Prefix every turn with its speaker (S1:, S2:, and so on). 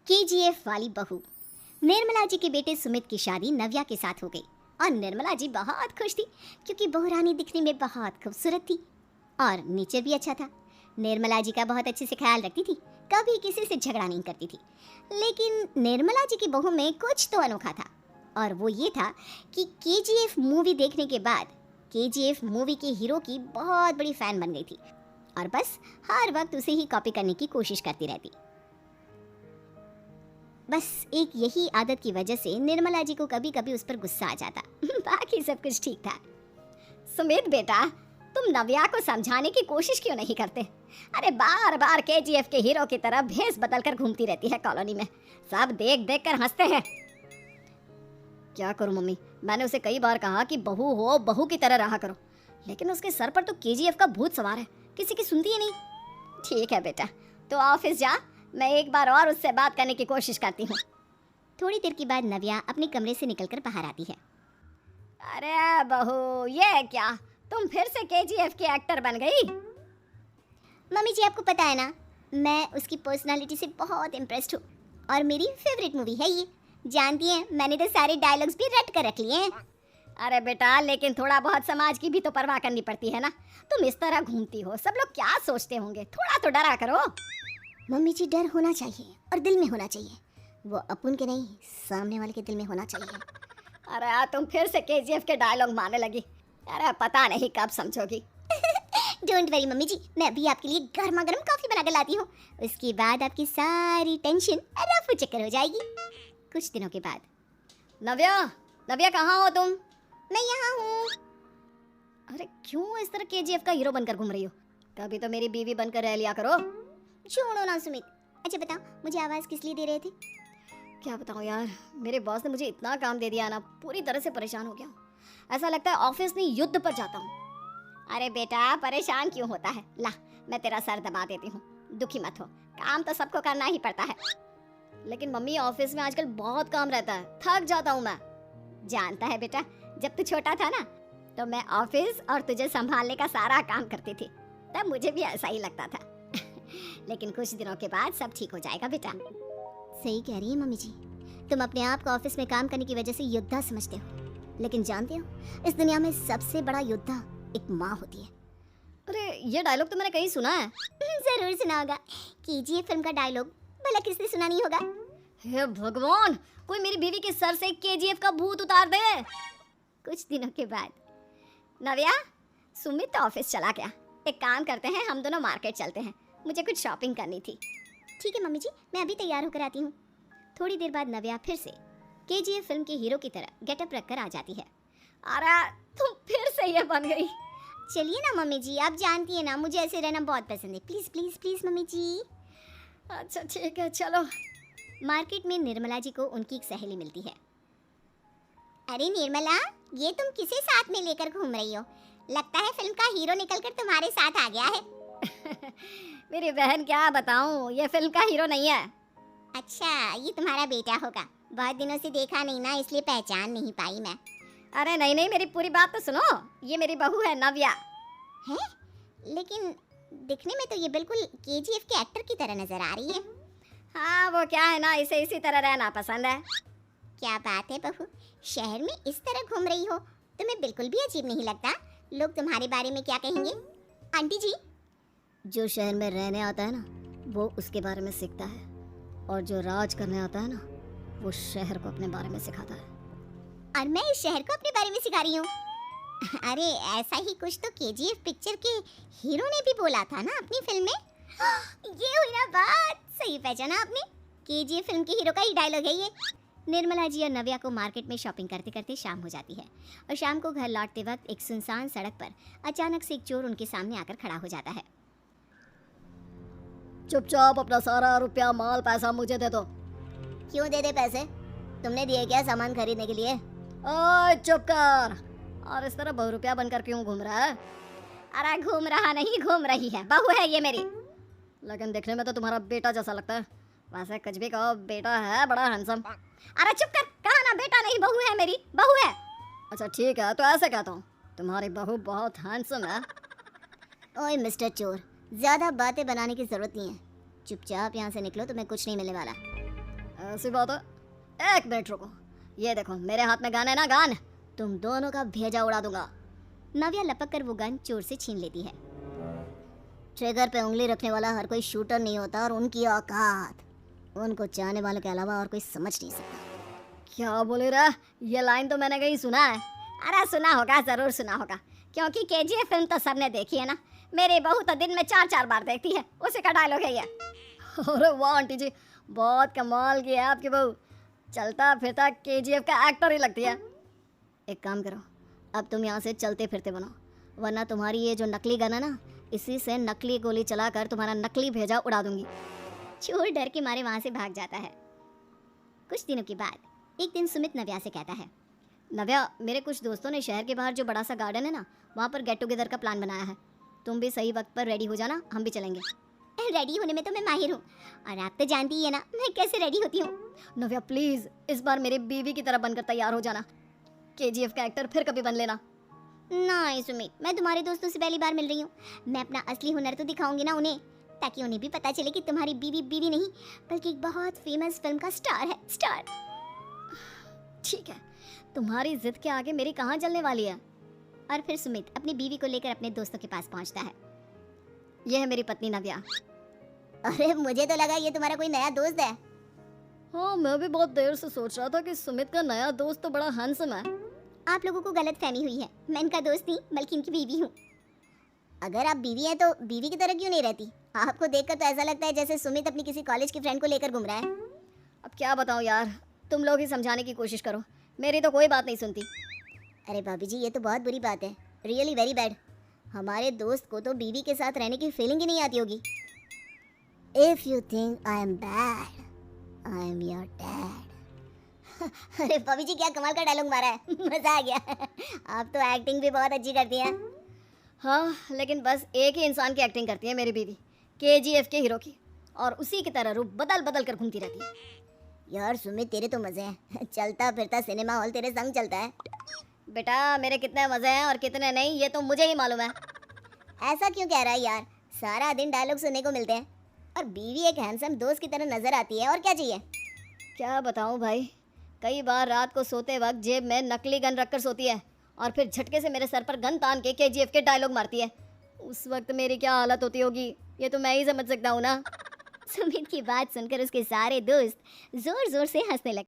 S1: KGF वाली बहू। निर्मला जी के बेटे सुमित की शादी नव्या के साथ हो गई और निर्मला जी बहुत खुश थी क्योंकि बहू रानी दिखने में बहुत खूबसूरत थी और नेचर भी अच्छा था। निर्मला जी का बहुत अच्छे से ख्याल रखती थी, कभी किसी से झगड़ा नहीं करती थी। लेकिन निर्मला जी की बहू में कुछ तो अनोखा था और वो ये था कि केजीएफ मूवी देखने के बाद केजीएफ मूवी के हीरो की बहुत बड़ी फैन बन गई थी और बस हर वक्त उसे ही कॉपी करने की कोशिश करती रहती। बस एक यही आदत की वजह से निर्मला जी को कभी कभी उस पर गुस्सा आ जाता। बाकी सब कुछ ठीक था। सुमित बेटा, तुम नव्या को समझाने की कोशिश क्यों नहीं करते? अरे बार बार केजीएफ के हीरो की तरह भेस बदल कर घूमती रहती है कॉलोनी में, सब देख देख कर हंसते हैं। क्या करूं मम्मी, मैंने उसे कई बार कहा कि बहू हो, बहू की तरह रहा करो, लेकिन उसके सर पर तो केजीएफ का भूत सवार है, किसी की सुनती ही नहीं। ठीक है बेटा, तो ऑफिस जा, मैं एक बार और उससे बात करने की कोशिश करती हूँ। थोड़ी देर के बाद नव्या अपने कमरे से निकलकर बाहर आती है। अरे बहू, ये क्या, तुम फिर से केजीएफ की एक्टर बन गई? मम्मी जी, आपको पता है ना, मैं उसकी पर्सनालिटी से बहुत इम्प्रेस्ड हूँ और मेरी फेवरेट मूवी है ये। जानती हैं, मैंने तो सारे डायलॉग्स भी रट कर रख लिए हैं। अरे बेटा, लेकिन थोड़ा बहुत समाज की भी तो परवाह करनी पड़ती है ना। तुम इस तरह घूमती हो, सब लोग क्या सोचते होंगे, थोड़ा तो डरा करो। मम्मी जी, डर होना चाहिए और दिल में होना चाहिए, वो अपन के नहीं, सामने वाले के दिल में होना चाहिए। अरे तुम फिर से केजीएफ के डायलॉग मारने लगी। अरे पता नहीं कब समझोगी। डोंट वरी मम्मी जी, मैं अभी आपके लिए गर्मा गर्म कॉफी बना कर लाती हूँ, उसके बाद आपकी सारी टेंशन रफू चक्कर हो जाएगी। कुछ दिनों के बाद। नव्या, नव्या कहाँ हो तुम? मैं यहाँ हूँ। अरे क्यों इस तरह केजीएफ का हीरो बनकर घूम रही हो? कभी तो मेरी बीवी बनकर रह लिया करो। छोड़ो ना सुमित। अच्छा बताओ, मुझे आवाज़ किस लिए दे रहे थे? क्या बताऊँ यार, मेरे बॉस ने मुझे इतना काम दे दिया ना, पूरी तरह से परेशान हो गया हूँ। ऐसा लगता है ऑफिस में युद्ध पर जाता हूँ। अरे बेटा, परेशान क्यों होता है? ला, मैं तेरा सर दबा देती हूँ, दुखी मत हो, काम तो सबको करना ही पड़ता है। लेकिन मम्मी, ऑफिस में आजकल बहुत काम रहता है, थक जाता हूँ मैं। जानता है बेटा, जब तू छोटा था ना, तो मैं ऑफिस और तुझे संभालने का सारा काम करती थी, तब मुझे भी ऐसा ही लगता था। लेकिन कुछ दिनों के बाद सब ठीक हो जाएगा बेटा। सही कह रही है मम्मी जी, तुम अपने आप को ऑफिस में काम करने की वजह से योद्धा समझते हो, लेकिन जानते हो, इस दुनिया में सबसे बड़ा योद्धा एक माँ होती है। अरे ये डायलॉग तो मैंने कहीं सुना है। जरूर सुना होगा, केजीएफ फिल्म का डायलॉग, भला किसने सुना नहीं होगा? हे भगवान, कोई मेरी बीवी के सर से केजीएफ का भूत उतार दे। कुछ दिनों के बाद। नव्या, सुमित तो ऑफिस चला गया, एक काम करते हैं, हम दोनों मार्केट चलते हैं, मुझे कुछ शॉपिंग करनी थी। ठीक है मम्मी जी, मैं अभी तैयार होकर आती हूँ। थोड़ी देर बाद नव्या फिर से केजीएफ फिल्म के हीरो की तरह गेटअप रखकर आ जाती है। अरे तुम फिर से ये बन गई। चलिए ना मम्मी जी, आप जानती है ना, मुझे ऐसे रहना बहुत पसंद है। प्लीज प्लीज प्लीज मम्मी जी। अच्छा ठीक है, चलो। मार्केट में निर्मला जी को उनकी एक सहेली मिलती है। अरे निर्मला, ये तुम किसे साथ में लेकर घूम रही हो? लगता है फिल्म का हीरो निकलकर तुम्हारे साथ आ गया है। मेरी बहन, क्या बताऊं, ये फिल्म का हीरो नहीं है। अच्छा, ये तुम्हारा बेटा होगा, बहुत दिनों से देखा नहीं ना, इसलिए पहचान नहीं पाई मैं। अरे नहीं नहीं, मेरी पूरी बात तो सुनो, ये मेरी बहू है नव्या। है? लेकिन दिखने में तो ये बिल्कुल केजीएफ के एक्टर की तरह नजर आ रही है। हाँ, वो क्या है ना, इसे इसी तरह रहना पसंद है। क्या बात है बहू, शहर में इस तरह घूम रही हो, तुम्हें बिल्कुल भी अजीब नहीं लगता? लोग तुम्हारे बारे में क्या कहेंगे? आंटी जी, जो शहर में रहने आता है ना, वो उसके बारे में सीखता है, और जो राज करने आता है ना, वो शहर को अपने बारे में सिखाता है। और मैं इस शहर को अपने बारे में सिखा रही हूँ? अरे ऐसा ही कुछ तो केजीएफ पिक्चर के हीरो ने भी बोला था ना अपनी फिल्म में। ये हुई ना बात, सही पहचाना आपने, केजीएफ फिल्म के हीरो का ही डायलॉग है ये। निर्मला जी और नव्या को मार्केट में शॉपिंग करते करते शाम हो जाती है और शाम को घर लौटते वक्त एक सुनसान सड़क पर अचानक से एक चोर उनके सामने आकर खड़ा हो जाता है। चुपचाप अपना सारा रुपया, माल, पैसा मुझे दे दो। क्यों दे दे पैसे? तुमने दिए क्या सामान खरीदने के लिए? ओए चुप कर, और इस तरह बहुरुपया बनकर क्यों घूम रहा है? अरे घूम रहा नहीं, घूम रही है, बहू है ये मेरी। लेकिन देखने में तो तुम्हारा बेटा जैसा लगता है। वैसे कुछ भी कहो, बेटा है बड़ा हैंडसम। अरे चुप कर, कहा ना बेटा नहीं, बहू है मेरी, बहू है। अच्छा ठीक है, तो ऐसे कहता हूँ, तुम्हारी बहू बहुत हैंडसम है। ओए मिस्टर चोर, ज्यादा बातें बनाने की जरूरत नहीं है, चुपचाप यहाँ से निकलो, तुम्हें कुछ नहीं मिलने वाला। ऐसी बात है, एक मिनट रुको, ये देखो मेरे हाथ में गन है ना, गन, तुम दोनों का भेजा उड़ा दूंगा। नव्या लपक कर वो गन चोर से छीन लेती है। ट्रिगर पे उंगली रखने वाला हर कोई शूटर नहीं होता, और उनकी औकात उनको चाहने वालों के अलावा और कोई समझ नहीं सकता। क्या बोले रहा? ये लाइन तो मैंने कहीं सुना है। अरे सुना होगा, जरूर सुना होगा, क्योंकि केजीएफ फिल्म तो सबने देखी है ना। मेरी बहू तो दिन में 4-4 बार देखती है, उसी का डायलॉग है ये। अरे वाह आंटी जी, बहुत कमाल की है आपकी बहू, चलता फिरता केजीएफ का एक्टर ही लगती है। एक काम करो, अब तुम यहाँ से चलते फिरते बनो, वरना तुम्हारी ये जो नकली गन है ना, इसी से नकली गोली चलाकर तुम्हारा नकली भेजा उड़ा दूंगी। चोर डर के मारे वहाँ से भाग जाता है। कुछ दिनों के बाद एक दिन सुमित नव्या से कहता है, नव्या, मेरे कुछ दोस्तों ने शहर के बाहर जो बड़ा सा गार्डन है ना, वहाँ पर गेट टुगेदर का प्लान बनाया है। तुम भी सही वक्त पर रेडी हो जाना, हम भी चलेंगे। रेडी होने में तो मैं माहिर हूँ, और आप तो जानती ही है ना मैं कैसे रेडी होती हूँ। नव्या प्लीज इस बार मेरी बीवी की तरह बनकर तैयार हो जाना, केजीएफ का एक्टर फिर कभी बन लेना। नहीं सुमित, मैं तुम्हारे दोस्तों से पहली बार मिल रही हूँ, मैं अपना असली हुनर तो दिखाऊंगी ना उन्हें, ताकि उन्हें भी पता चले कि तुम्हारी बीवी बीवी नहीं बल्कि एक बहुत फेमस फिल्म का स्टार है, स्टार। ठीक है, तुम्हारी जिद के आगे मेरी कहाँ जलने वाली है। और फिर सुमित अपनी बीवी को लेकर अपने दोस्तों के पास पहुँचता है। यह है मेरी पत्नी नव्या। अरे मुझे तो लगा ये तुम्हारा कोई नया दोस्त है। हाँ, मैं भी बहुत देर से सोच रहा था कि सुमित का नया दोस्त तो बड़ा हैंडसम है। आप लोगों को गलत फहमी हुई है, मैं इनका दोस्त नहीं बल्कि इनकी बीवी हूँ। अगर आप बीवी हैं तो बीवी की तरह क्यों नहीं रहती? आपको देखकर तो ऐसा लगता है जैसे सुमित अपनी किसी कॉलेज की फ्रेंड को लेकर घूम रहा है। अब क्या बताऊँ यार, तुम लोग ही समझाने की कोशिश करो, मेरी तो कोई बात नहीं सुनती। अरे भाभी जी, ये तो बहुत बुरी बात है, रियली वेरी बैड। हमारे दोस्त को तो बीवी के साथ रहने की फीलिंग ही नहीं आती होगी। If you think I am bad, I am your dad. अरे भाभी जी, क्या कमाल का डायलॉग मारा है, मजा आ गया। आप तो एक्टिंग भी बहुत अच्छी करती हैं। हाँ, लेकिन बस एक ही इंसान की एक्टिंग करती है मेरी बीवी, केजीएफ के हीरो की, और उसी की तरह रूप बदल बदल कर घूमती रहती है। यार सुमित, तेरे तो मजे हैं, चलता फिरता सिनेमा हॉल तेरे संग चलता है। बेटा, मेरे कितने मजे हैं और कितने नहीं ये तो मुझे ही मालूम है। ऐसा क्यों कह रहा है यार, सारा दिन डायलॉग सुनने को मिलते हैं, और बीवी एक हैंडसम दोस्त की तरह नजर आती है, और क्या चाहिए। क्या बताऊं भाई, कई बार रात को सोते वक्त जेब में नकली गन रखकर सोती है, और फिर झटके से मेरे सर पर गन तान के केजीएफ के डायलॉग मारती है। उस वक्त मेरी क्या हालत होती होगी ये तो मैं ही समझ सकता हूँ ना। सुमित की बात सुनकर उसके सारे दोस्त जोर जोर से हंसने लगे।